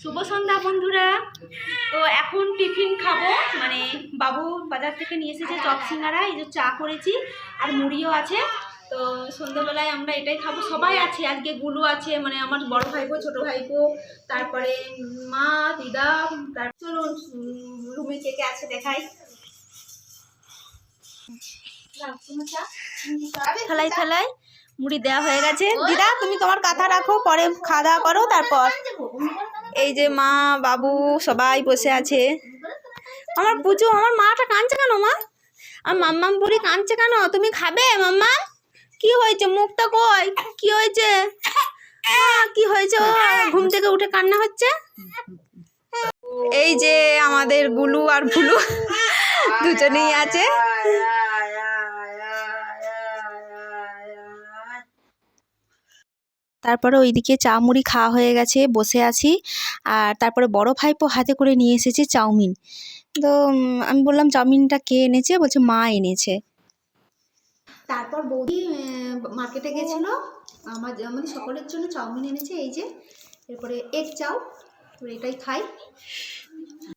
শুভ সন্ধ্যা বন্ধুরা। তো এখন টিফিন খাবো, মানে বাবু বাজার থেকে নিয়ে এসেছে চপ সিঙ্গারা, এই যে চা করেছি আর মুড়িও আছে। তো সন্ধ্যাবেলায় আমরা এটাই খাবো, সবাই আছে আজকে। গুলু আছে, মানে আমার বড় ভাইপো, ছোট ভাইপো, তারপরে মা, দিদা, তারপর চলুন রুমে কে কে আছে দেখাই। থালায় থালায় মুড়ি দেওয়া হয়ে গেছে। দিদা তুমি তোমার কথা রাখো, পরে খাওয়া দাওয়া করো। তারপর এই যে মা, বাবু সবাই বসে আছে। আমার পুজো, আমার মাটা কাঁদছে কেন? মা আর মাম্মাম বুড়ি কাঁদছে কেন? তুমি খাবে মাম্মা? কি হয়েছে? মুখটা কই? কি হয়েছে? কি হয়েছে? ও ঘুম থেকে উঠে কান্না হচ্ছে। এই যে আমাদের গুলু আর ভুলু দুজনেই আছে। তারপরে ওইদিকে চা মুড়ি খাওয়া হয়ে গেছে, বসে আছি। আর তারপরে বড় ভাইপো হাতে করে নিয়ে এসেছে চাউমিন। তো আমি বললাম চাউমিনটা কে এনেছে? বলছে মা এনেছে। তারপর বৌদি মার্কেটে গেছিলো, আমাদের সকলের জন্য চাউমিন এনেছে। এই যে এরপরে এগ চাউ, এটাই খাই।